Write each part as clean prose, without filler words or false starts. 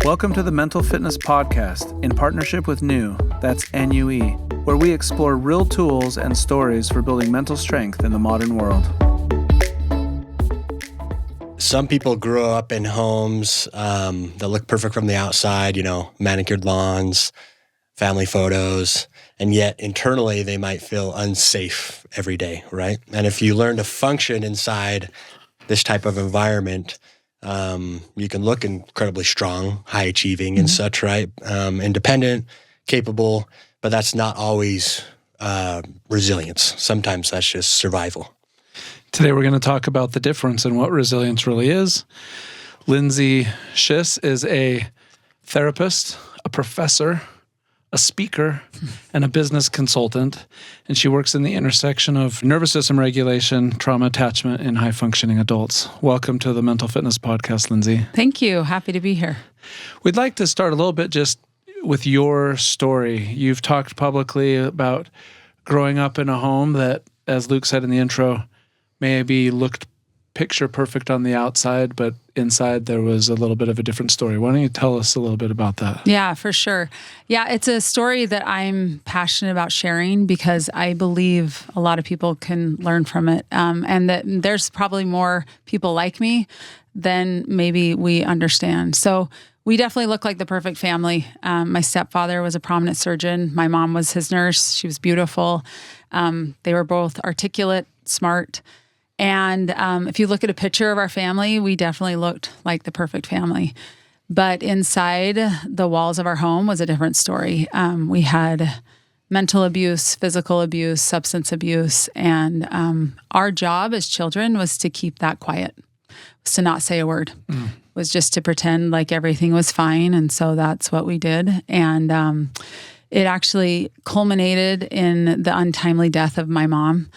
Welcome to the Mental Fitness Podcast in partnership with NUE, that's NUE, where we explore real tools and stories for building mental strength in the modern world. Some people grow up in homes that look perfect from the outside, manicured lawns, family photos, and yet internally they might feel unsafe every day, right? And if you learn to function inside this type of environment, you can look incredibly strong, high achieving and such, right? Independent, capable, but that's not always resilience. Sometimes that's just survival. Today we're going to talk about the difference in what resilience really is. Lindsay Schiess is a therapist, a professor, a speaker, and a business consultant, and she works in the intersection of nervous system regulation, trauma attachment, and high-functioning adults. Welcome to the Mental Fitness Podcast, Lindsay. Thank you. Happy to be here. We'd like to start a little bit just with your story. You've talked publicly about growing up in a home that, as Luke said in the intro, maybe looked picture perfect on the outside, but inside there was a little bit of a different story. Why don't you tell us a little bit about that? Yeah, for sure. Yeah, it's a story that I'm passionate about sharing because I believe a lot of people can learn from it, and that there's probably more people like me than maybe we understand. So we definitely look like the perfect family. My stepfather was a prominent surgeon. My mom was his nurse. She was beautiful. They were both articulate, smart. And if you look at a picture of our family, we definitely looked like the perfect family. But inside the walls of our home was a different story. We had mental abuse, physical abuse, substance abuse. And our job as children was to keep that quiet, was to not say a word, was just to pretend like everything was fine. And so that's what we did. And it actually culminated in the untimely death of my mom.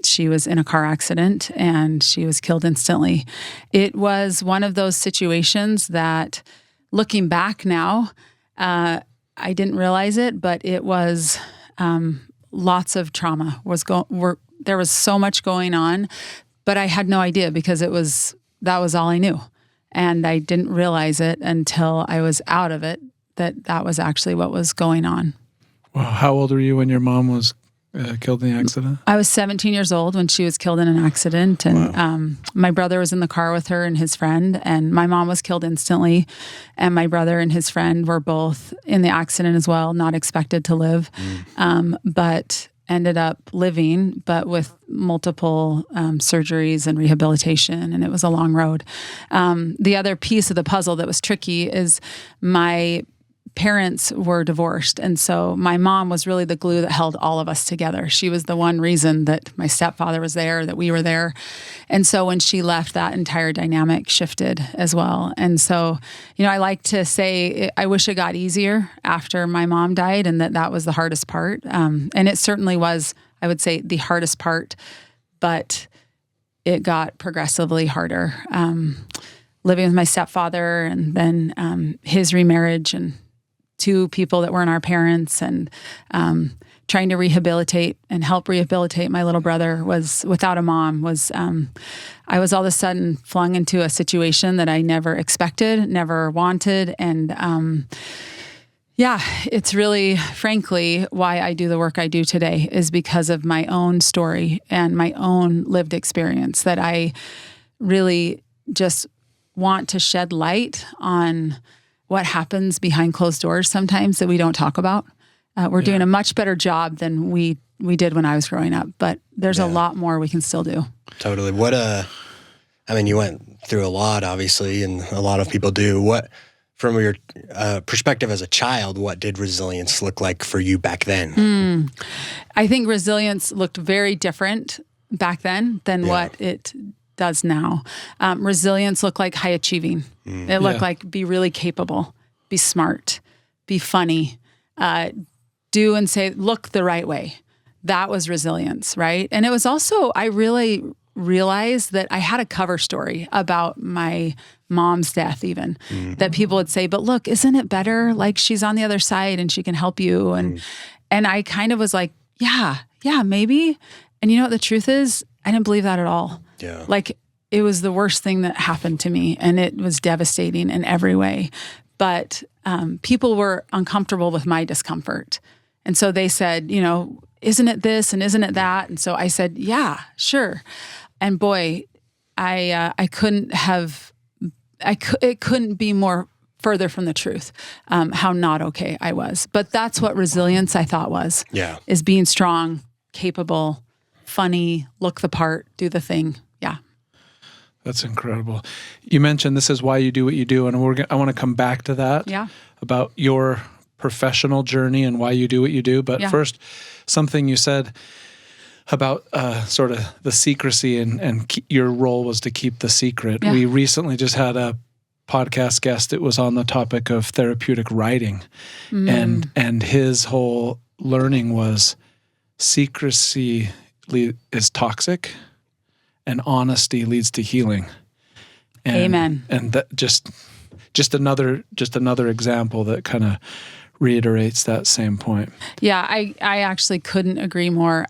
She was in a car accident and she was killed instantly. It was one of those situations that, looking back now, I didn't realize it, but it was lots of trauma. There was so much going on, but I had no idea because that was all I knew. And I didn't realize it until I was out of it, that was actually what was going on. Wow. How old were you when your mom was killed in the accident? I was 17 years old when she was killed in an accident. And my brother was in the car with her and his friend. And my mom was killed instantly. And my brother and his friend were both in the accident as well, not expected to live, but ended up living, but with multiple surgeries and rehabilitation, and it was a long road. The other piece of the puzzle that was tricky is my parents were divorced, and so my mom was really the glue that held all of us together. She was the one reason that my stepfather was there, that we were there. And so when she left, that entire dynamic shifted as well. And so, I like to say, I wish it got easier after my mom died, and that was the hardest part. And it certainly was, I would say, the hardest part, but it got progressively harder. Living with my stepfather and then his remarriage and two people that weren't our parents, and trying to rehabilitate and help rehabilitate my little brother was without a mom I was all of a sudden flung into a situation that I never expected, never wanted. And it's really, frankly, why I do the work I do today is because of my own story and my own lived experience, that I really just want to shed light on what happens behind closed doors sometimes that we don't talk about. We're doing a much better job than we did when I was growing up, but there's a lot more we can still do. Totally. You went through a lot, obviously, and a lot of people do. From your perspective as a child, what did resilience look like for you back then? I think resilience looked very different back then than what it does now. Resilience looked like high achieving. It looked like be really capable, be smart, be funny, do and say, look the right way. That was resilience, right? And it was also, I really realized that I had a cover story about my mom's death even, that people would say, but look, isn't it better? Like she's on the other side and she can help you. And I kind of was like, yeah, maybe. And you know what the truth is? I didn't believe that at all. Yeah. Like it was the worst thing that happened to me and it was devastating in every way. but people were uncomfortable with my discomfort. And so they said, isn't it this and isn't it that? And so I said, yeah, sure. And boy, it couldn't be more further from the truth, how not okay I was. But that's what resilience I thought was, is being strong, capable, funny, look the part, do the thing. Yeah. That's incredible. You mentioned this is why you do what you do, and I want to come back to that. Yeah. About your professional journey and why you do what you do. But first, something you said about sort of the secrecy and your role was to keep the secret. Yeah. We recently just had a podcast guest. It was on the topic of therapeutic writing, and his whole learning was secrecy is toxic, and honesty leads to healing. And, Amen. And that just another example that kind of reiterates that same point. Yeah, I actually couldn't agree more.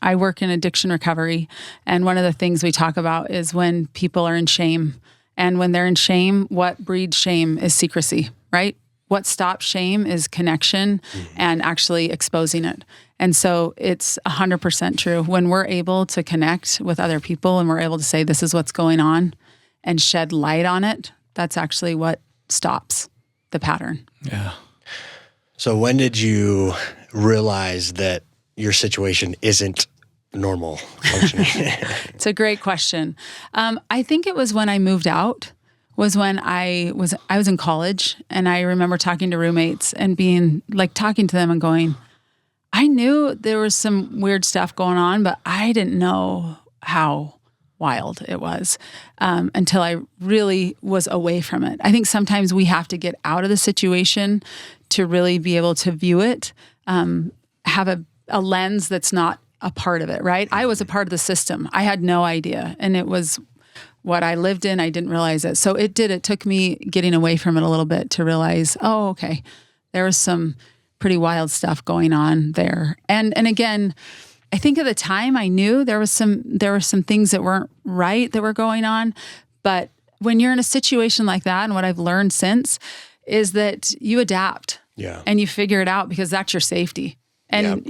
I work in addiction recovery, and one of the things we talk about is when people are in shame. And when they're in shame, what breeds shame is secrecy, right? What stops shame is connection and actually exposing it. And so it's 100% true. When we're able to connect with other people and we're able to say, this is what's going on, and shed light on it, that's actually what stops the pattern. Yeah. So when did you realize that your situation isn't normal functioning? It's a great question. I think it was when I moved out, was when I was in college, and I remember talking to roommates and being like talking to them and going, I knew there was some weird stuff going on, but I didn't know how wild it was until I really was away from it. I think sometimes we have to get out of the situation to really be able to view it, have a lens that's not a part of it, right? I was a part of the system. I had no idea. And it was what I lived in. I didn't realize it. So it took me getting away from it a little bit to realize, oh, okay, there was some pretty wild stuff going on there. And again, I think at the time I knew there were some things that weren't right that were going on. But when you're in a situation like that, and what I've learned since is that you adapt and you figure it out, because that's your safety. And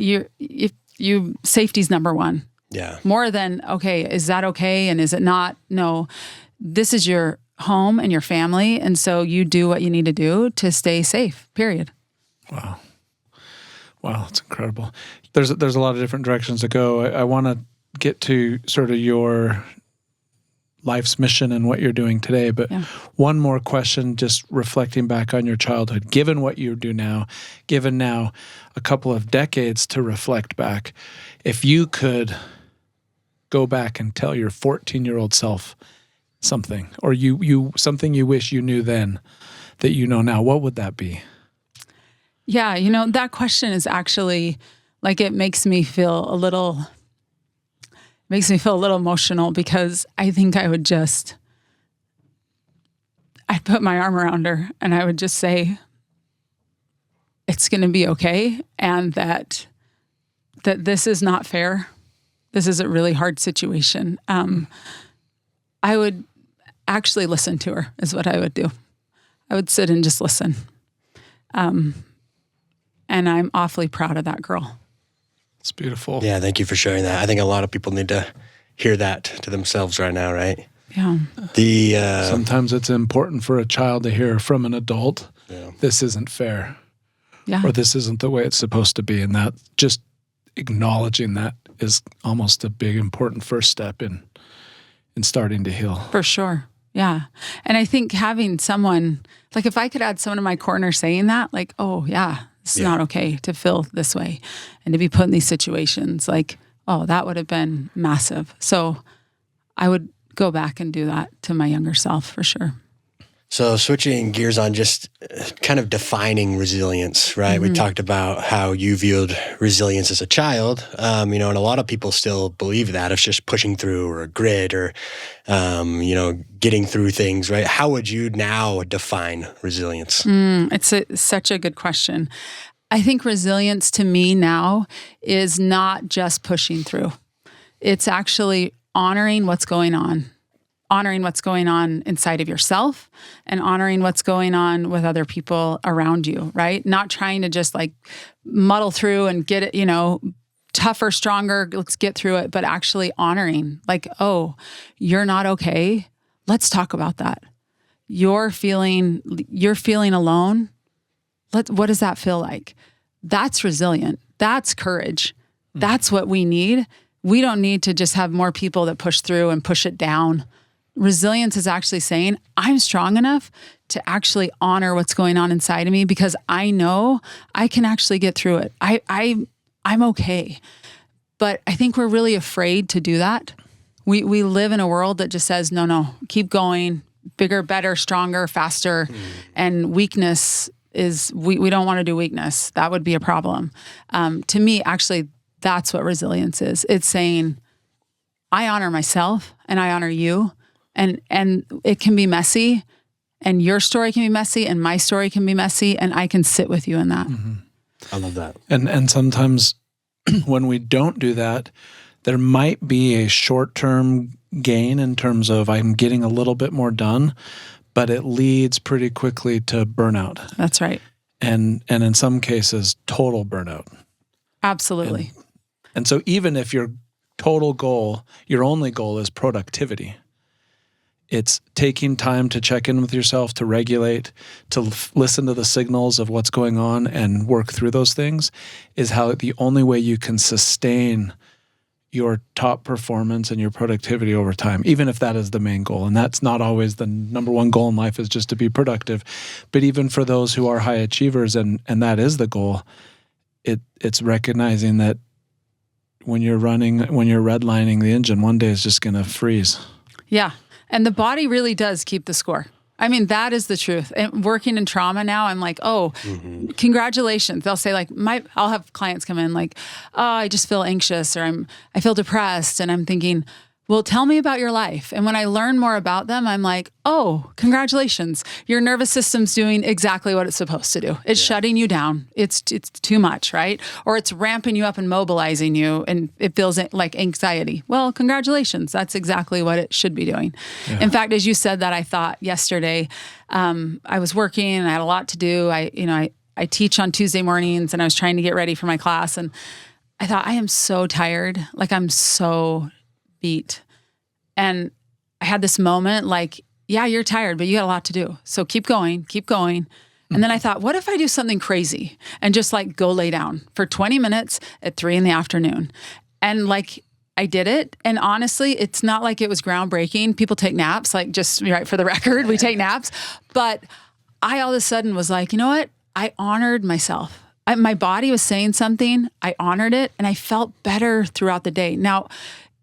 you safety's number one. Yeah. More than, okay, is that okay? And is it not? No, this is your home and your family. And so you do what you need to do to stay safe, period. Wow. It's incredible. There's a lot of different directions to go. I want to get to sort of your life's mission and what you're doing today. But one more question, just reflecting back on your childhood, given what you do now, given now a couple of decades to reflect back, if you could go back and tell your 14-year-old self something, or you something you wish you knew then that you know now, what would that be? Yeah, that question is actually like, it makes me feel a little emotional, because I think I'd put my arm around her and I would just say, it's going to be okay. And that this is not fair. This is a really hard situation. I would actually listen to her is what I would do. I would sit and just listen. And I'm awfully proud of that girl. It's beautiful. Yeah, thank you for sharing that. I think a lot of people need to hear that to themselves right now, right? Yeah. Sometimes it's important for a child to hear from an adult, this isn't fair. Yeah. Or this isn't the way it's supposed to be. And that, just acknowledging that, is almost a big, important first step in starting to heal. For sure. Yeah. And I think having someone, like if I could add someone in my corner saying that, like, oh yeah, it's not okay to feel this way and to be put in these situations, like, oh, that would have been massive. So I would go back and do that to my younger self for sure. So switching gears on just kind of defining resilience, right? We talked about how you viewed resilience as a child, and a lot of people still believe that it's just pushing through or grit or, getting through things, right? How would you now define resilience? It's such a good question. I think resilience to me now is not just pushing through. It's actually honoring what's going on honoring what's going on inside of yourself and honoring what's going on with other people around you, right? Not trying to just like muddle through and get it, tougher, stronger, let's get through it, but actually honoring like, oh, you're not okay. Let's talk about that. You're feeling alone. What does that feel like? That's resilient. That's courage. That's what we need. We don't need to just have more people that push through and push it down. Resilience is actually saying, I'm strong enough to actually honor what's going on inside of me because I know I can actually get through it. I'm okay. But I think we're really afraid to do that. We live in a world that just says, no, keep going, bigger, better, stronger, faster. And weakness is, we don't want to do weakness. That would be a problem. To me, actually, that's what resilience is. It's saying, I honor myself and I honor you. And it can be messy, and your story can be messy, and my story can be messy, and I can sit with you in that. I love that. And sometimes when we don't do that, there might be a short-term gain in terms of I'm getting a little bit more done, but it leads pretty quickly to burnout. That's right. And in some cases, total burnout. Absolutely. And so even if your total goal, your only goal is productivity, it's taking time to check in with yourself, to regulate, to listen to the signals of what's going on and work through those things is how the only way you can sustain your top performance and your productivity over time, even if that is the main goal. And that's not always the number one goal in life, is just to be productive. But even for those who are high achievers and that is the goal, it's recognizing that when you're redlining the engine, one day it's just going to freeze. Yeah. And the body really does keep the score. I mean, that is the truth. And working in trauma now, I'm like, congratulations. They'll say like, I'll have clients come in like, oh, I just feel anxious or I feel depressed. And I'm thinking, well, tell me about your life. And when I learn more about them, I'm like, oh, congratulations. Your nervous system's doing exactly what it's supposed to do. It's shutting you down. It's too much, right? Or it's ramping you up and mobilizing you, and it feels like anxiety. Well, congratulations. That's exactly what it should be doing. Yeah. In fact, as you said that, I thought yesterday, I was working and I had a lot to do. I teach on Tuesday mornings and I was trying to get ready for my class. And I thought, I am so tired. Like I'm so beat. And I had this moment like, yeah, you're tired, but you got a lot to do. So keep going. And then I thought, what if I do something crazy and just like go lay down for 20 minutes at 3 p.m. And like, I did it. And honestly, it's not like it was groundbreaking. People take naps, like just right for the record, we take naps. But I all of a sudden was like, you know what? I honored myself. My body was saying something. I honored it and I felt better throughout the day. Now,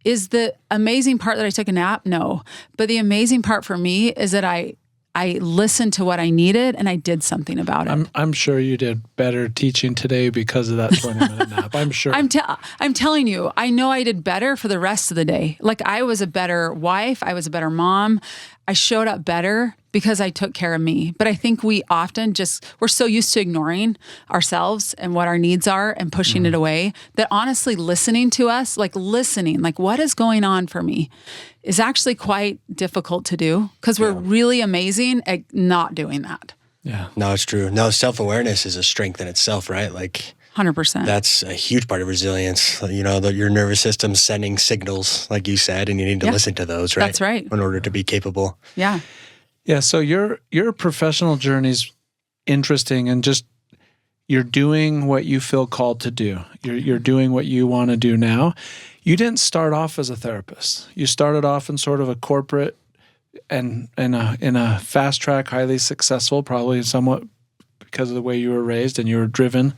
is the amazing part that I took a nap? No. But the amazing part for me is that I listened to what I needed and I did something about it. I'm sure you did better teaching today because of that 20-minute nap. I'm sure. I'm telling you, I know I did better for the rest of the day. Like I was a better wife. I was a better mom. I showed up better because I took care of me. But I think we often we're so used to ignoring ourselves and what our needs are and pushing it away that honestly listening to us, like what is going on for me is actually quite difficult to do because we're really amazing at not doing that. Yeah. No, it's true. No, self-awareness is a strength in itself, right? Like 100%. That's a huge part of resilience. You know, your nervous system's sending signals, like you said, and you need to listen to those, right? That's right. In order to be capable. Yeah. Yeah. So your professional journey's interesting, and just you're doing what you feel called to do. You're doing what you want to do now. You didn't start off as a therapist. You started off in sort of a corporate and in a fast track, highly successful, probably somewhat because of the way you were raised and you were driven.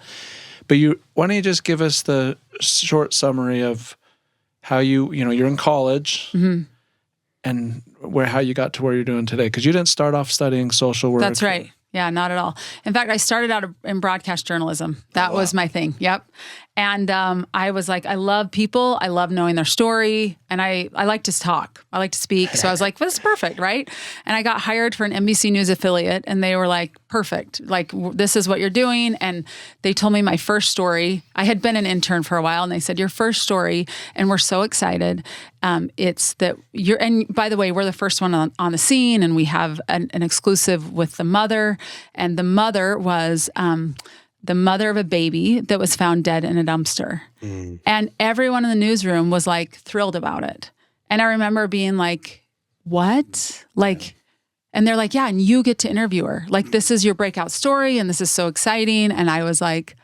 But why don't you just give us the short summary of how you're in college and how you got to where you're doing today? Because you didn't start off studying social work. That's right. Yeah, not at all. In fact, I started out in broadcast journalism. That was my thing. Yep. And I was like, I love people. I love knowing their story. And I like to talk. I like to speak. So I was like, this is perfect, right? And I got hired for an NBC News affiliate. And they were like, perfect. Like, this is what you're doing. And they told me my first story. I had been an intern for a while. And they said, your first story. And we're so excited. It's that you're, and by the way, we're the first one on the scene. And we have an exclusive with the mother. And the mother was... the mother of a baby that was found dead in a dumpster. And everyone in the newsroom was like thrilled about it. And I remember being like, what? Like, and they're like, yeah, and you get to interview her. Like, this is your breakout story and this is so exciting. And I was like,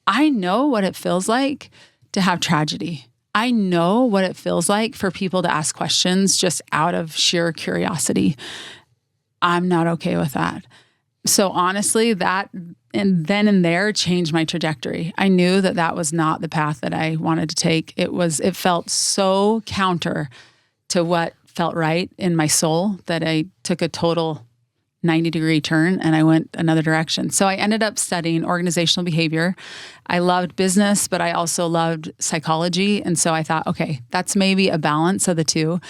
I know what it feels like to have tragedy. I know what it feels like for people to ask questions just out of sheer curiosity. I'm not okay with that. So honestly, that and then and there changed my trajectory. I knew that that was not the path that I wanted to take. It felt so counter to what felt right in my soul that I took a total 90-degree turn and I went another direction. So I ended up studying organizational behavior. I loved business, but I also loved psychology. And so I thought, okay, that's maybe a balance of the two.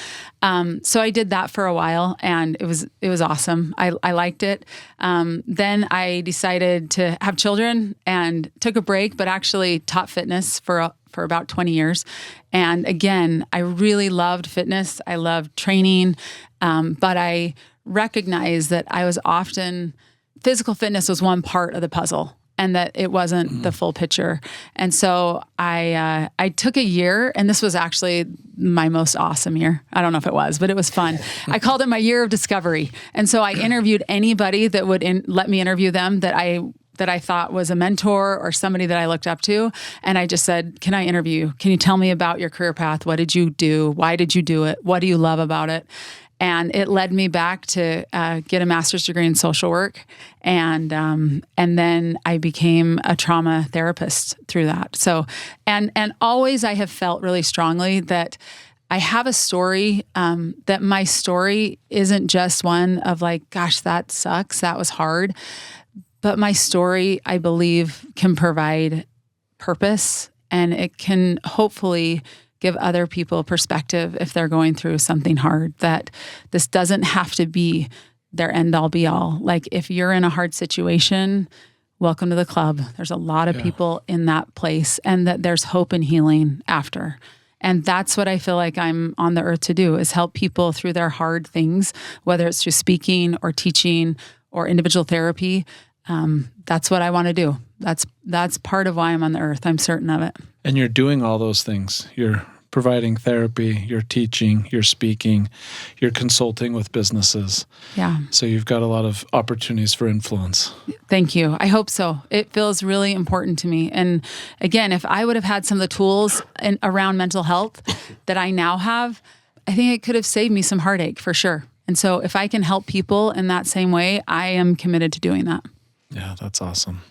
So I did that for a while and it was awesome. I liked it. Then I decided to have children and took a break, but actually taught fitness for about 20 years. And again, I really loved fitness. I loved training, but I recognized that I was often, physical fitness was one part of the puzzle and that it wasn't the full picture. And so I took a year, and this was actually my most awesome year. I don't know if it was, but it was fun. I called it my year of discovery. And so I interviewed anybody that would let me interview them that I thought was a mentor or somebody that I looked up to. And I just said, can I interview you? Can you tell me about your career path? What did you do? Why did you do it? What do you love about it? And it led me back to get a master's degree in social work. And then I became a trauma therapist through that. So, and always I have felt really strongly that I have a story, that my story isn't just one of like, gosh, that sucks. That was hard. But my story, I believe, can provide purpose, and it can hopefully give other people perspective if they're going through something hard, that this doesn't have to be their end all be all. Like, if you're in a hard situation, welcome to the club. There's a lot of people in that place, and that there's hope and healing after. And that's what I feel like I'm on the earth to do, is help people through their hard things, whether it's through speaking or teaching or individual therapy. That's what I want to do. That's part of why I'm on the earth. I'm certain of it. And you're doing all those things. You're providing therapy, you're teaching, you're speaking, you're consulting with businesses. Yeah. So you've got a lot of opportunities for influence. Thank you. I hope so. It feels really important to me. And again, if I would have had some of the tools around mental health that I now have, I think it could have saved me some heartache for sure. And so if I can help people in that same way, I am committed to doing that. Yeah, that's awesome.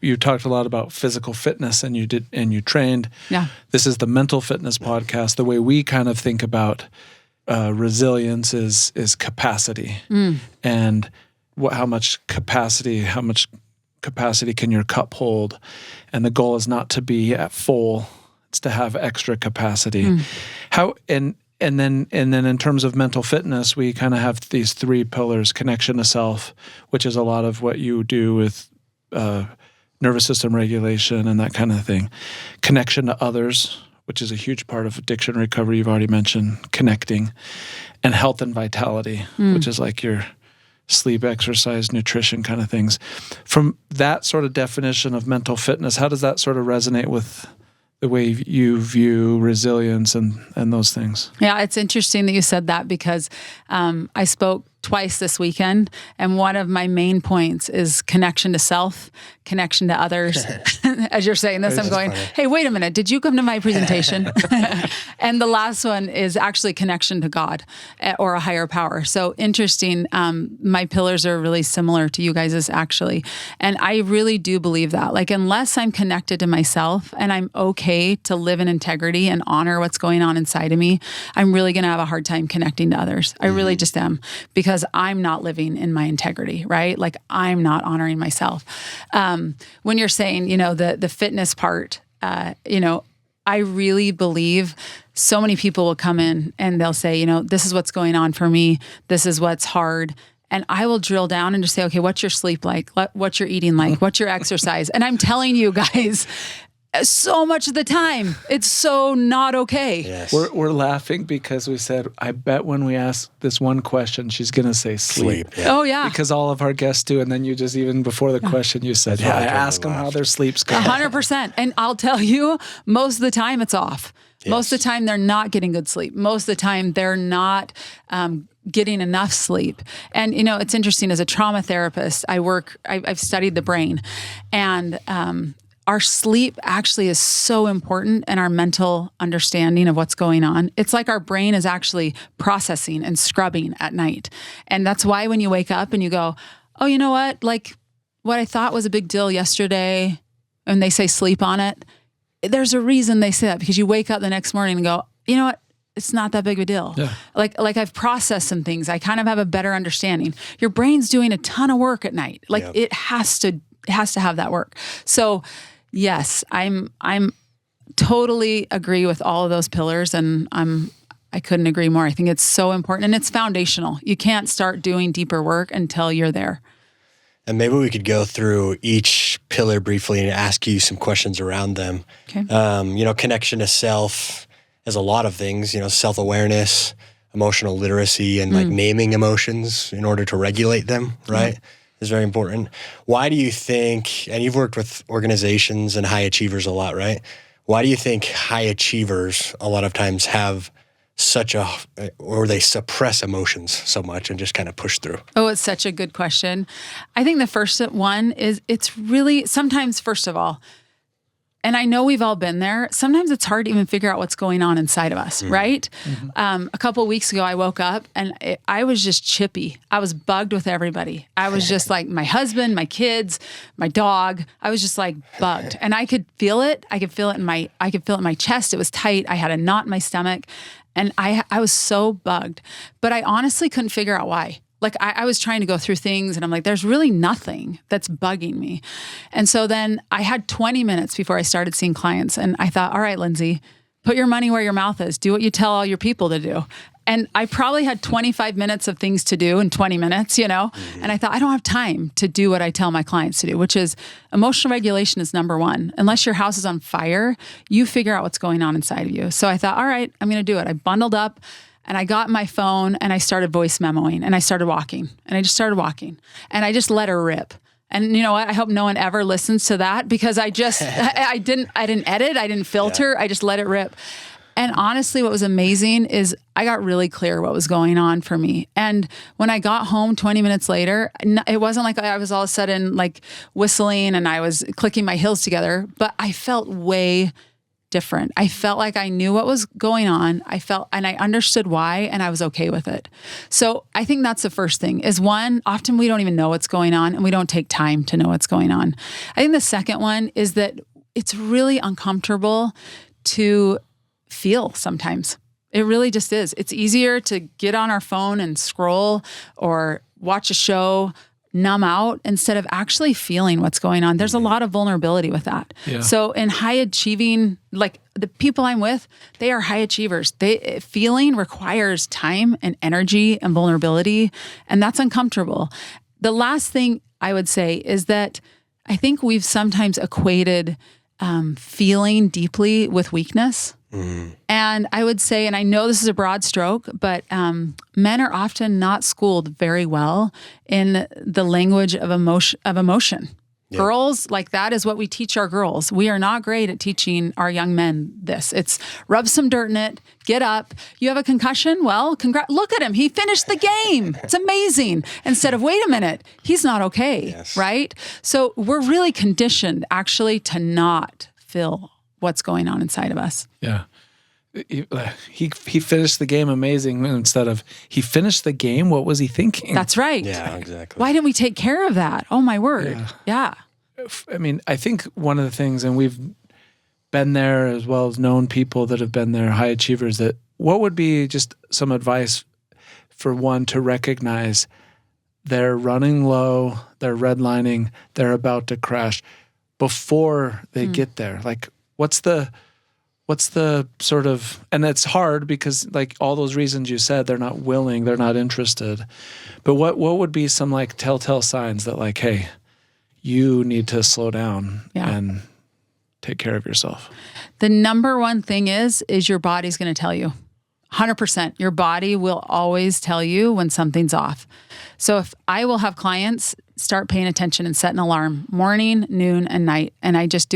You talked a lot about physical fitness, and you trained. Yeah. This is the mental fitness podcast. The way we kind of think about resilience is capacity, and how much capacity can your cup hold? And the goal is not to be at full; it's to have extra capacity. And then in terms of mental fitness, we kind of have these three pillars: connection to self, which is a lot of what you do with nervous system regulation and that kind of thing. Connection to others, which is a huge part of addiction recovery. You've already mentioned connecting. And health and vitality, which is like your sleep, exercise, nutrition kind of things. From that sort of definition of mental fitness, how does that sort of resonate with the way you view resilience and those things? Yeah, it's interesting that you said that, because I spoke twice this weekend, and one of my main points is connection to self, connection to others. As you're saying this, I'm going, hey, wait a minute, did you come to my presentation? And the last one is actually connection to God or a higher power. So interesting. My pillars are really similar to you guys's actually. And I really do believe that. Like, unless I'm connected to myself and I'm okay to live in integrity and honor what's going on inside of me, I'm really going to have a hard time connecting to others. I really just am, because I'm not living in my integrity, right? Like, I'm not honoring myself. When you're saying, the fitness part, I really believe so many people will come in and they'll say, this is what's going on for me. This is what's hard. And I will drill down and just say, okay, what's your sleep like? What's your eating like? What's your exercise? And I'm telling you guys, so much of the time, it's so not okay. Yes. We're laughing because we said, I bet when we ask this one question, she's going to say sleep. Yeah. Oh, yeah. Because all of our guests do. And then you just, even before the question, you said, That's why I I totally ask them how laughed. their sleep's going. 100%. And I'll tell you, most of the time it's off. Yes. Most of the time they're not getting good sleep. Most of the time they're not getting enough sleep. And, it's interesting, as a trauma therapist, I've studied the brain, and our sleep actually is so important in our mental understanding of what's going on. It's like our brain is actually processing and scrubbing at night. And that's why when you wake up and you go, oh, you know what? Like what I thought was a big deal yesterday, and they say sleep on it, there's a reason they say that, because you wake up the next morning and go, you know what? It's not that big of a deal. Yeah. Like I've processed some things. I kind of have a better understanding. Your brain's doing a ton of work at night. Like it has to have that work. So yes, I'm totally agree with all of those pillars, and I couldn't agree more. I think it's so important, and it's foundational. You can't start doing deeper work until you're there. And maybe we could go through each pillar briefly and ask you some questions around them. Okay. Connection to self is a lot of things, self-awareness, emotional literacy, and like naming emotions in order to regulate them, right? Is very important. Why do you think, and you've worked with organizations and high achievers a lot, right? Why do you think high achievers a lot of times have or they suppress emotions so much and just kind of push through? Oh, it's such a good question. I think the first one is, it's really, sometimes, first of all, and I know we've all been there, sometimes it's hard to even figure out what's going on inside of us, right? Mm-hmm. A couple of weeks ago, I woke up and I was just chippy. I was bugged with everybody. I was just like my husband, my kids, my dog. I was just like bugged, and I could feel it. I could feel it in my chest. It was tight. I had a knot in my stomach, and I was so bugged. But I honestly couldn't figure out why. Like I was trying to go through things, and I'm like, there's really nothing that's bugging me. And so then I had 20 minutes before I started seeing clients, and I thought, all right, Lindsay, put your money where your mouth is. Do what you tell all your people to do. And I probably had 25 minutes of things to do in 20 minutes, And I thought, I don't have time to do what I tell my clients to do, which is emotional regulation is number one. Unless your house is on fire, you figure out what's going on inside of you. So I thought, all right, I'm going to do it. I bundled up. And I got my phone and I started voice memoing, and I started walking, and I just started walking, and I just let her rip. And you know what? I hope no one ever listens to that, because I just, I didn't edit. I didn't filter. Yeah. I just let it rip. And honestly, what was amazing is I got really clear what was going on for me. And when I got home 20 minutes later, it wasn't like I was all of a sudden like whistling and I was clicking my heels together, but I felt way different. I felt like I knew what was going on. And I understood why, and I was okay with it. So I think that's the first thing is, one, often we don't even know what's going on, and we don't take time to know what's going on. I think the second one is that it's really uncomfortable to feel sometimes. It really just is. It's easier to get on our phone and scroll or watch a show, numb out, instead of actually feeling what's going on. There's a lot of vulnerability with that. Yeah. So in high achieving, like the people I'm with, they are high achievers. Feeling requires time and energy and vulnerability, and that's uncomfortable. The last thing I would say is that I think we've sometimes equated feeling deeply with weakness. Mm. And I would say, and I know this is a broad stroke, but men are often not schooled very well in the language of emotion. Yep. Girls, like that is what we teach our girls. We are not great at teaching our young men this. It's rub some dirt in it, get up. You have a concussion? Well, look at him. He finished the game. It's amazing. Instead of, wait a minute, he's not okay, yes. Right? So we're really conditioned actually to not feel what's going on inside of us. Yeah. He finished the game amazing instead of he finished the game. What was he thinking? That's right. Yeah, exactly. Why didn't we take care of that? Oh my word. Yeah. I mean, I think one of the things, and we've been there as well as known people that have been there, high achievers, that what would be just some advice for one to recognize they're running low, they're redlining, they're about to crash before they get there? Like, What's the sort of, and it's hard because like all those reasons you said, they're not willing, they're not interested. But what would be some like telltale signs that like, hey, you need to slow down and take care of yourself? The number one thing is your body's going to tell you. 100%. Your body will always tell you when something's off. So if I will have clients start paying attention and set an alarm morning, noon, and night, and I just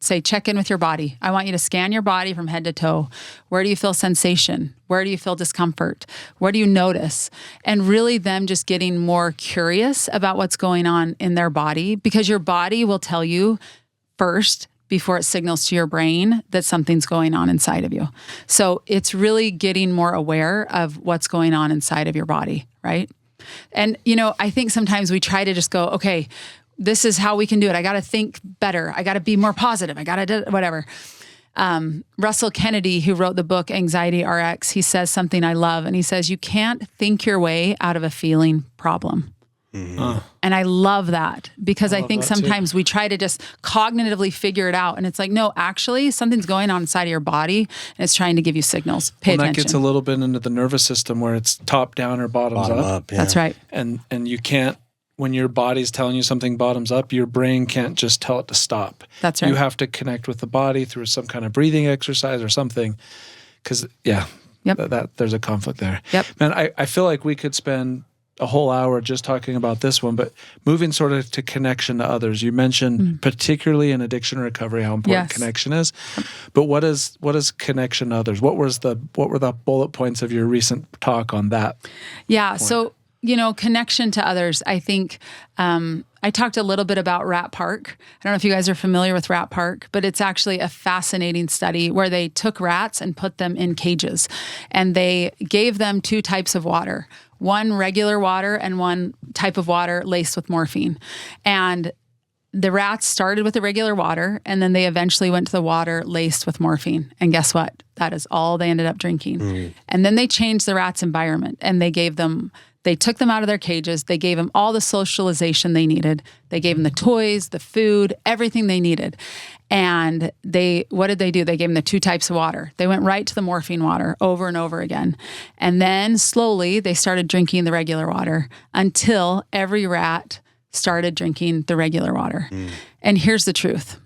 say, check in with your body. I want you to scan your body from head to toe. Where do you feel sensation? Where do you feel discomfort? What do you notice? And really them just getting more curious about what's going on in their body, because your body will tell you first before it signals to your brain that something's going on inside of you. So it's really getting more aware of what's going on inside of your body, right? And, I think sometimes we try to just go, okay, this is how we can do it. I got to think better. I got to be more positive. I got to do whatever. Russell Kennedy, who wrote the book Anxiety RX, he says something I love. And he says, you can't think your way out of a feeling problem. Mm-hmm. And I love that because I think sometimes we try to just cognitively figure it out. And it's like, no, actually something's going on inside of your body and it's trying to give you signals. Pay attention. That gets a little bit into the nervous system where it's top down or bottom up. Yeah. That's right. And you can't, when your body's telling you something bottoms up, your brain can't just tell it to stop. That's right. You have to connect with the body through some kind of breathing exercise or something. Because, there's a conflict there. Yep. Man, I feel like we could spend a whole hour just talking about this one, but moving sort of to connection to others. You mentioned particularly in addiction recovery how important connection is. But what is connection to others? What were the bullet points of your recent talk on that? Yeah, point? So connection to others. I think I talked a little bit about Rat Park. I don't know if you guys are familiar with Rat Park, but it's actually a fascinating study where they took rats and put them in cages, and they gave them two types of water. One regular water and one type of water laced with morphine. And the rats started with the regular water, and then they eventually went to the water laced with morphine. And guess what? That is all they ended up drinking. Mm. And then they changed the rats' environment, and they took them out of their cages. They gave them all the socialization they needed. They gave them the toys, the food, everything they needed. And what did they do? They gave them the two types of water. They went right to the morphine water over and over again. And then slowly they started drinking the regular water until every rat started drinking the regular water. Mm. And here's the truth.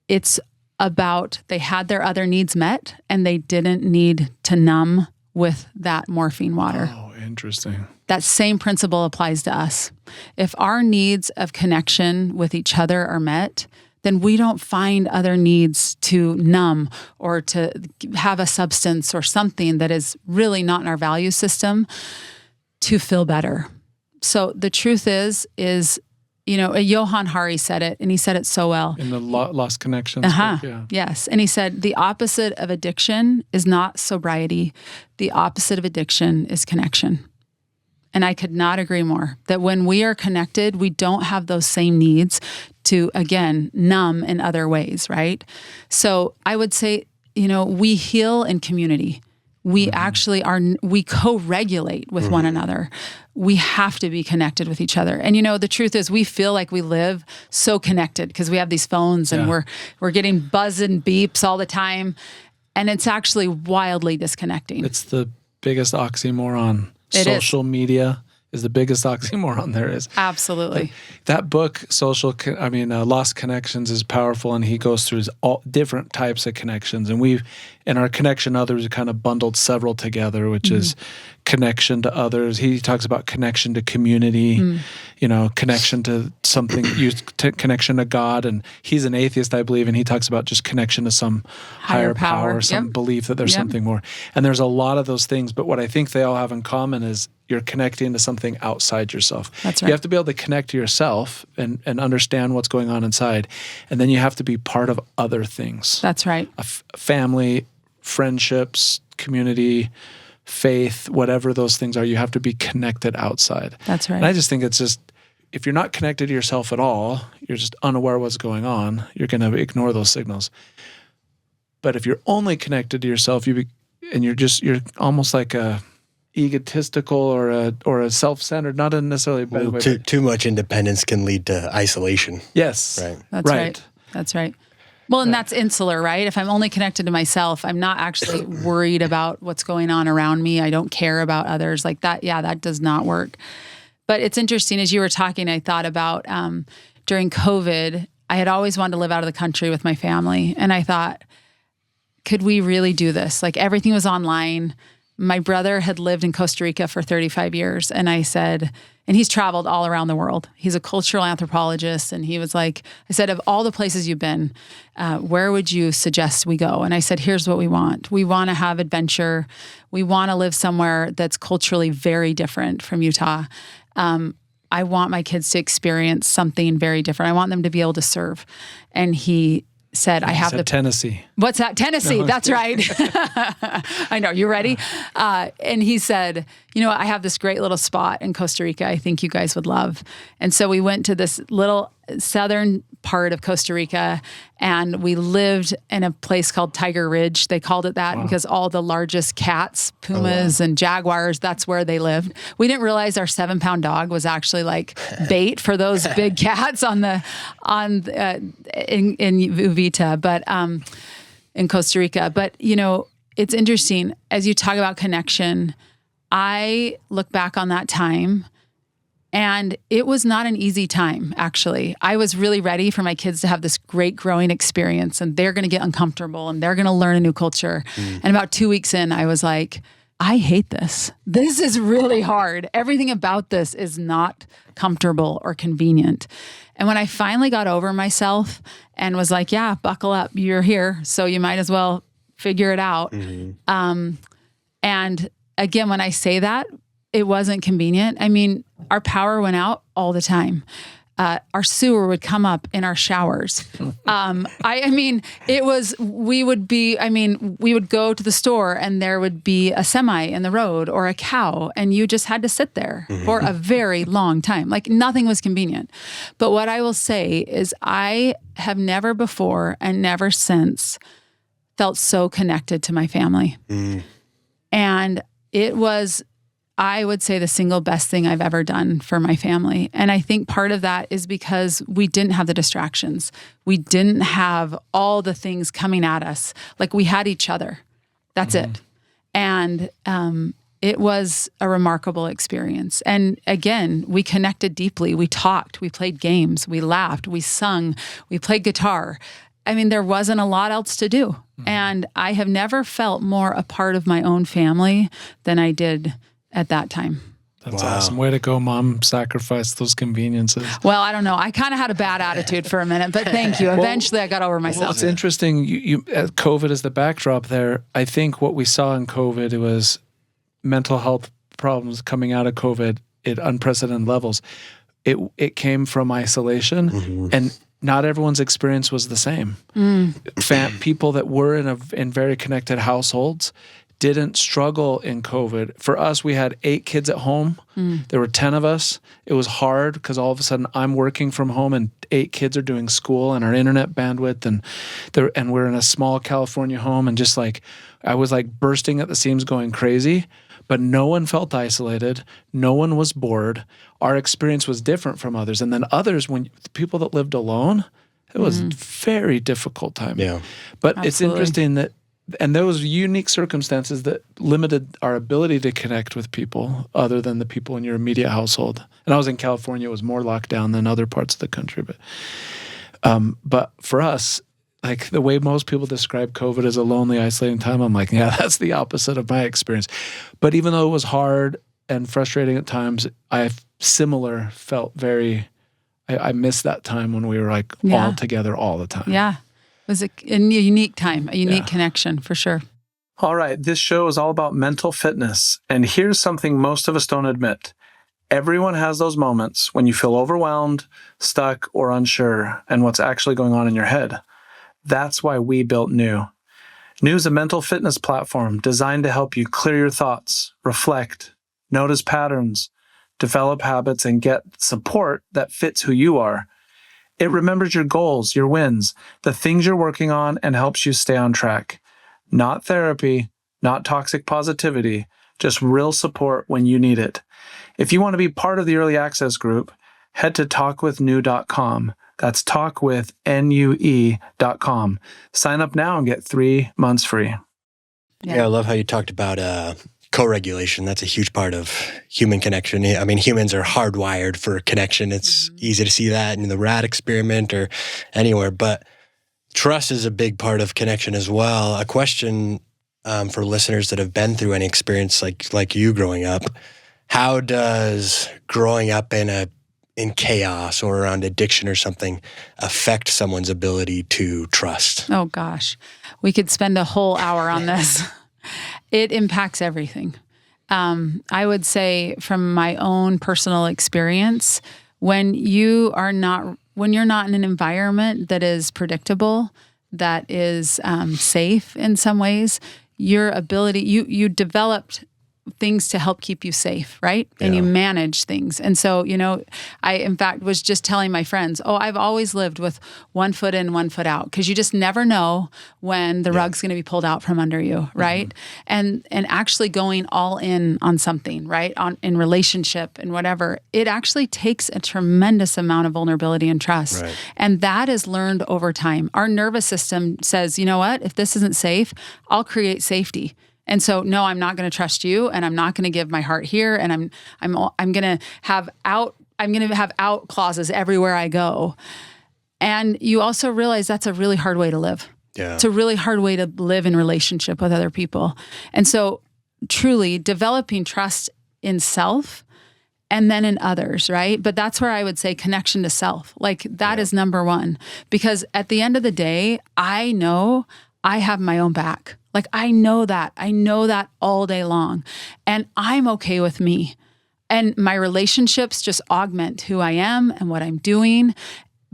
It's about they had their other needs met and they didn't need to numb with that morphine water. Oh, interesting. That same principle applies to us. If our needs of connection with each other are met, then we don't find other needs to numb or to have a substance or something that is really not in our value system to feel better. So the truth is, Johann Hari said it, and he said it so well. In the Lost Connections book, yeah. Yes. And he said, the opposite of addiction is not sobriety. The opposite of addiction is connection. And I could not agree more that when we are connected, we don't have those same needs to, again, numb in other ways, right? So I would say, we heal in community. We actually we co-regulate with one another. We have to be connected with each other. And the truth is we feel like we live so connected because we have these phones and we're getting buzzing beeps all the time. And it's actually wildly disconnecting. It's the biggest oxymoron. Social media is the biggest oxymoron there is. Absolutely. Like, that book, Lost Connections, is powerful, and he goes through all different types of connections. And in our connection to others, we kind of bundled several together, which is connection to others. He talks about connection to community, connection to something, connection to God. And he's an atheist, I believe, and he talks about just connection to some higher power, some belief that there's something more. And there's a lot of those things, but what I think they all have in common is you're connecting to something outside yourself. That's right. You have to be able to connect to yourself and understand what's going on inside. And then you have to be part of other things. That's right. Family, friendships, community, faith, whatever those things are, you have to be connected outside. That's right. And I just think it's just, if you're not connected to yourself at all, you're just unaware of what's going on, you're going to ignore those signals. But if you're only connected to yourself, you're almost like a egotistical or a self-centered, not necessarily a bad way. Too much independence can lead to isolation. Yes. Right. That's right. That's right. Well, and that's insular, right? If I'm only connected to myself, I'm not actually worried about what's going on around me. I don't care about others like that. Yeah, that does not work. But it's interesting, as you were talking, I thought about during COVID, I had always wanted to live out of the country with my family. And I thought, could we really do this? Like everything was online. My brother had lived in Costa Rica for 35 years. And I said, and he's traveled all around the world. He's a cultural anthropologist. And he was like, I said, of all the places you've been, where would you suggest we go? And I said, here's what we want. We want to have adventure. We want to live somewhere that's culturally very different from Utah. I want my kids to experience something very different. I want them to be able to serve. And he said, Tennessee. What's that? Tennessee. No, that's right. I know. You ready? And he said, I have this great little spot in Costa Rica I think you guys would love. And so we went to this little southern part of Costa Rica and we lived in a place called Tiger Ridge. They called it that because all the largest cats, pumas and jaguars, that's where they lived. We didn't realize our 7-pound dog was actually like bait for those big cats in Uvita, but in Costa Rica. But, it's interesting as you talk about connection. I look back on that time and it was not an easy time, actually. I was really ready for my kids to have this great growing experience and they're going to get uncomfortable and they're going to learn a new culture. And about 2 weeks in, I was like, I hate this. This is really hard. Everything about this is not comfortable or convenient. And when I finally got over myself and was like, yeah, buckle up, you're here, so you might as well figure it out. And again, when I say that, it wasn't convenient. I mean, our power went out all the time. Our sewer would come up in our showers. We would go to the store and there would be a semi in the road or a cow and you just had to sit there for a very long time. Like nothing was convenient. But what I will say is I have never before and never since felt so connected to my family. And it was, I would say, the single best thing I've ever done for my family. And I think part of that is because we didn't have the distractions. We didn't have all the things coming at us. Like we had each other. That's it. And it was a remarkable experience. And again, we connected deeply. We talked, we played games, we laughed, we sung, we played guitar. I mean, there wasn't a lot else to do. And I have never felt more a part of my own family than I did at that time. That's awesome. Way to go, Mom. Sacrifice those conveniences. Well, I don't know. I kind of had a bad attitude for a minute, but thank you. Eventually, I got over myself. Well, it's interesting. You COVID is the backdrop there. I think what we saw in COVID, it was mental health problems coming out of COVID at unprecedented levels. It came from isolation, and not everyone's experience was the same. People that were in very connected households didn't struggle in COVID. For us, we had 8 kids at home. There were 10 of us. It was hard because all of a sudden I'm working from home and 8 kids are doing school and our internet bandwidth and we're in a small California home and just like, I was like bursting at the seams going crazy, but no one felt isolated. No one was bored. Our experience was different from others. And then others, when the people that lived alone, it was a very difficult time. Yeah. But Absolutely. It's interesting that and those unique circumstances that limited our ability to connect with people other than the people in your immediate household. And I was in California, it was more locked down than other parts of the country. But for us, like the way most people describe COVID as a lonely, isolating time, I'm like, yeah, that's the opposite of my experience. But even though it was hard and frustrating at times, I felt very, I missed that time when we were like all together all the time. Yeah. It was a unique time, a unique connection for sure. All right. This show is all about mental fitness. And here's something most of us don't admit. Everyone has those moments when you feel overwhelmed, stuck, or unsure, and what's actually going on in your head. That's why we built New. New is a mental fitness platform designed to help you clear your thoughts, reflect, notice patterns, develop habits, and get support that fits who you are. It remembers your goals, your wins, the things you're working on, and helps you stay on track. Not therapy, not toxic positivity, just real support when you need it. If you want to be part of the early access group, head to talkwithnew.com. That's talkwithnue.com. Sign up now and get 3 months free. Yeah, I love how you talked about co-regulation. That's a huge part of human connection. I mean, humans are hardwired for connection. It's easy to see that in the rat experiment or anywhere, but trust is a big part of connection as well. A question for listeners that have been through any experience like you growing up, how does growing up in chaos or around addiction or something affect someone's ability to trust? Oh gosh, we could spend a whole hour on this. It impacts everything. I would say from my own personal experience, when you're not in an environment that is predictable, that is safe in some ways, your ability, you developed things to help keep you safe, right? And you manage things. And so, I, in fact, was just telling my friends, I've always lived with 1 foot in, 1 foot out, because you just never know when the rug's going to be pulled out from under you, right? And actually going all in on something, right? In relationship and whatever, it actually takes a tremendous amount of vulnerability and trust. Right. And that is learned over time. Our nervous system says, you know what? If this isn't safe, I'll create safety. And so, no, I'm not going to trust you, and I'm not going to give my heart here, and I'm going to have out clauses everywhere I go. And you also realize that's a really hard way to live. Yeah. It's a really hard way to live in relationship with other people. And so, truly developing trust in self and then in others, right? But that's where I would say connection to self. Like that is number one, because at the end of the day, I know I have my own back. Like I know that all day long, and I'm okay with me, and my relationships just augment who I am and what I'm doing.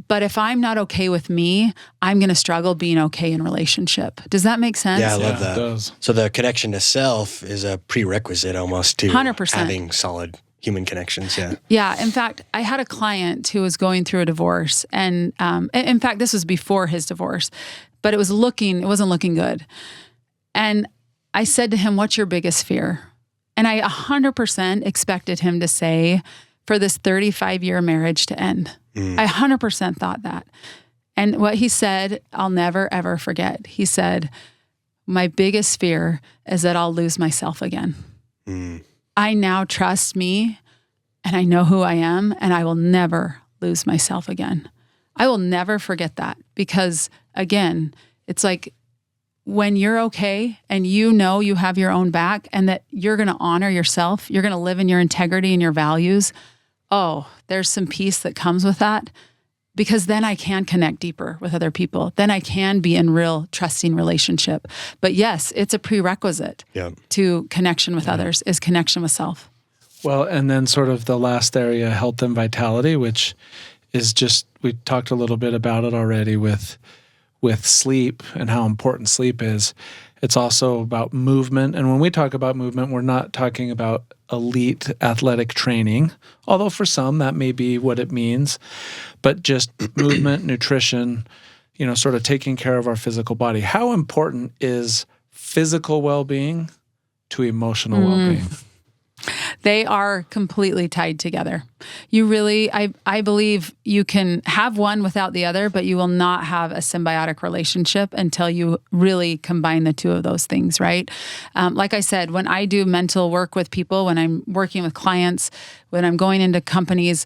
But if I'm not okay with me, I'm going to struggle being okay in relationship. Does that make sense? Yeah, I love that. It does. So the connection to self is a prerequisite almost to 100%. having solid human connections. Yeah. Yeah. In fact, I had a client who was going through a divorce, and in fact, this was before his divorce, but it wasn't looking good. And I said to him, "What's your biggest fear?" And I 100% expected him to say, "For this 35-year marriage to end." I 100% thought that. And what he said, I'll never, ever forget. He said, "My biggest fear is that I'll lose myself again." I now trust me, and I know who I am, and I will never lose myself again. I will never forget that, because again, it's like, when you're okay and you know you have your own back and that you're going to honor yourself, you're going to live in your integrity and your values, there's some peace that comes with that, because then I can connect deeper with other people. Then I can be in real trusting relationship. But yes, it's a prerequisite to connection with others, is connection with self. Well, and then sort of the last area, health and vitality, which is just, we talked a little bit about it already with sleep and how important sleep is. It's also about movement. And when we talk about movement, we're not talking about elite athletic training, although for some that may be what it means, but just movement, nutrition, sort of taking care of our physical body. How important is physical well-being to emotional well-being? They are completely tied together. You really, I believe you can have one without the other, but you will not have a symbiotic relationship until you really combine the two of those things, right? Like I said, when I do mental work with people, when I'm working with clients, when I'm going into companies,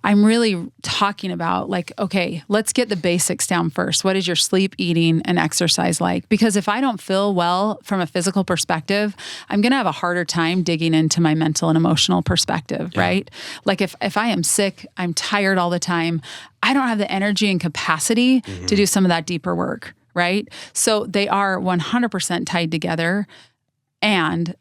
I'm really talking about like, okay, let's get the basics down first. What is your sleep, eating, and exercise like? Because if I don't feel well from a physical perspective, I'm going to have a harder time digging into my mental and emotional perspective, right? Like if I am sick, I'm tired all the time, I don't have the energy and capacity to do some of that deeper work, right? So they are 100% tied together. And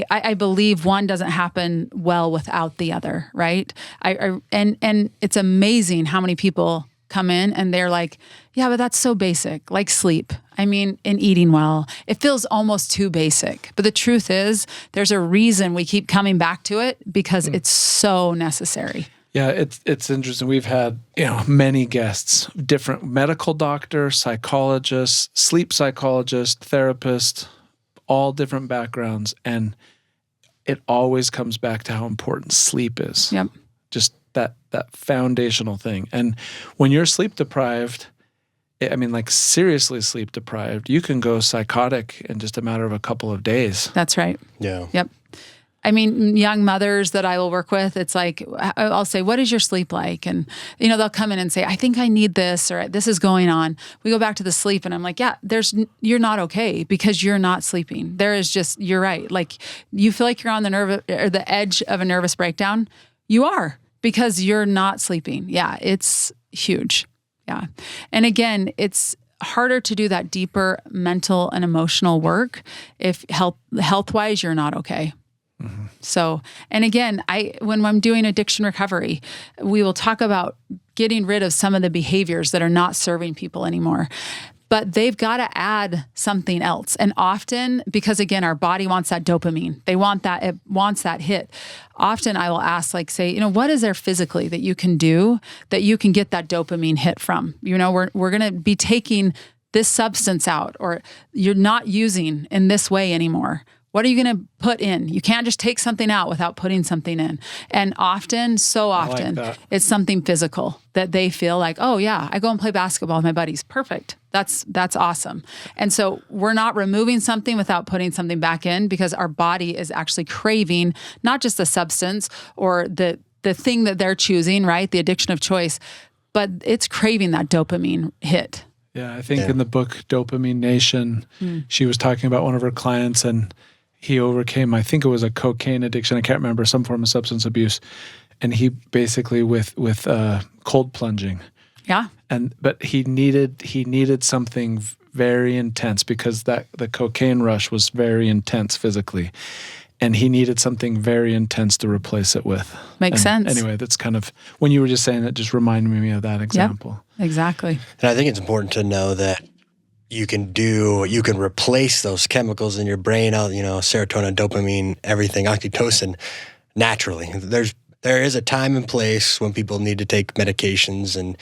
I believe one doesn't happen well without the other, right? And it's amazing how many people come in and they're like, yeah, but that's so basic, like sleep. I mean, and eating well. It feels almost too basic. But the truth is, there's a reason we keep coming back to it, because it's so necessary. Yeah, it's interesting. We've had, many guests, different medical doctors, psychologists, sleep psychologists, therapists, all different backgrounds, and it always comes back to how important sleep is. Yep. Just that that foundational thing. And when you're sleep deprived, I mean, like seriously sleep deprived, you can go psychotic in just a matter of a couple of days. That's right. Yeah. Yep. I mean, young mothers that I will work with, it's like, I'll say, what is your sleep like? And, they'll come in and say, I think I need this, or this is going on. We go back to the sleep and I'm like, yeah, you're not okay because you're not sleeping. There is just, you're right. Like you feel like you're on the edge of a nervous breakdown. You are, because you're not sleeping. Yeah. It's huge. Yeah. And again, it's harder to do that deeper mental and emotional work if health-wise you're not okay. Mm-hmm. So, and again, when I'm doing addiction recovery, we will talk about getting rid of some of the behaviors that are not serving people anymore. But they've got to add something else. And often, because again, our body wants that dopamine. It wants that hit. Often I will ask, like, say, what is there physically that you can do that you can get that dopamine hit from? We're going to be taking this substance out, or you're not using in this way anymore. What are you going to put in? You can't just take something out without putting something in. And so often, it's something physical that they feel like, oh yeah, I go and play basketball with my buddies. Perfect. That's awesome. And so we're not removing something without putting something back in, because our body is actually craving not just the substance or the thing that they're choosing, right? The addiction of choice, but it's craving that dopamine hit. Yeah, I think in the book Dopamine Nation, she was talking about one of her clients, and he overcame, I think it was a cocaine addiction, I can't remember, some form of substance abuse. And he basically with cold plunging. Yeah. But he needed something very intense, because the cocaine rush was very intense physically. And he needed something very intense to replace it with. Makes sense. Anyway, that's kind of, when you were just saying that, just reminded me of that example. Yep, exactly. And I think it's important to know that you can replace those chemicals in your brain, serotonin, dopamine, everything, oxytocin, naturally. There is a time and place when people need to take medications and,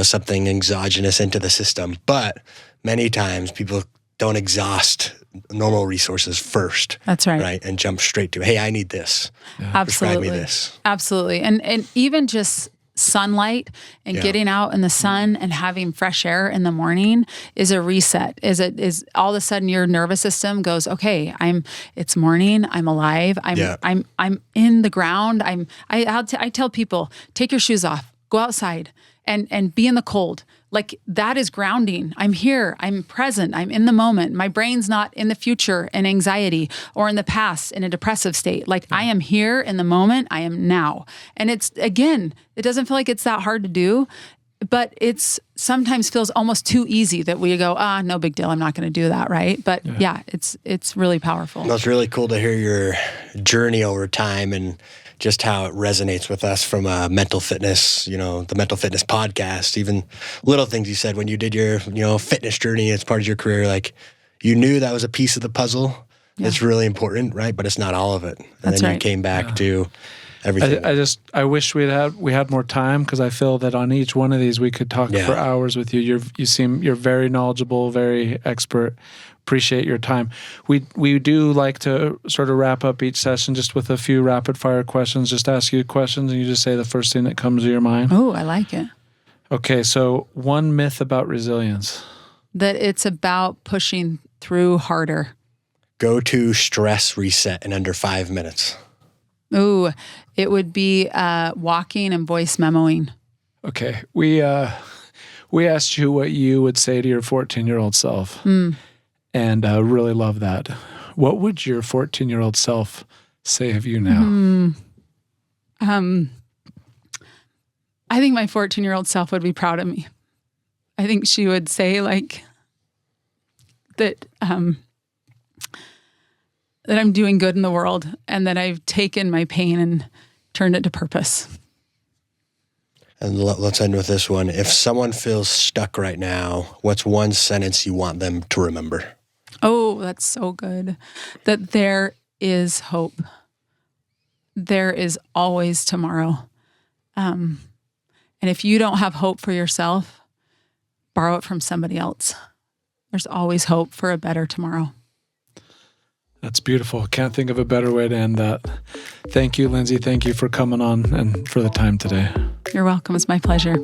something exogenous into the system. But many times people don't exhaust normal resources first. That's right. Right. And jump straight to, hey, I need this. Yeah. Absolutely. Prescribe me this. Absolutely. And even just sunlight and getting out in the sun and having fresh air in the morning is a reset. Is all of a sudden your nervous system goes, okay, it's morning, I'm alive, I'm in the ground. I tell people, take your shoes off, go outside and be in the cold. Like that is grounding. I'm here. I'm present. I'm in the moment. My brain's not in the future in anxiety or in the past in a depressive state. Like I am here in the moment. I am now. And it doesn't feel like it's that hard to do, but it's sometimes feels almost too easy that we go, no big deal. I'm not going to do that. Right. But it's really powerful. Well, it's really cool to hear your journey over time and just how it resonates with us from mental fitness, the mental fitness podcast, even little things you said when you did your, fitness journey as part of your career, like you knew that was a piece of the puzzle. Yeah. It's really important, right? But it's not all of it. And That's then right. you came back to everything. I wish we had more time, because I feel that on each one of these we could talk for hours with you. You're very knowledgeable, very expert. Appreciate your time. We do like to sort of wrap up each session just with a few rapid fire questions. Just ask you questions and you just say the first thing that comes to your mind. Oh, I like it. Okay, so one myth about resilience. That it's about pushing through harder. Go to stress reset in under 5 minutes. Ooh, it would be walking and voice memoing. Okay, we asked you what you would say to your 14-year-old self. And really love that. What would your 14-year-old self say of you now? I think my 14-year-old self would be proud of me. I think she would say that that I'm doing good in the world and that I've taken my pain and turned it to purpose. And let's end with this one. If someone feels stuck right now, what's one sentence you want them to remember? Oh, that's so good. That there is hope. There is always tomorrow. And if you don't have hope for yourself, borrow it from somebody else. There's always hope for a better tomorrow. That's beautiful. Can't think of a better way to end that. Thank you, Lindsay. Thank you for coming on and for the time today. You're welcome. It's my pleasure.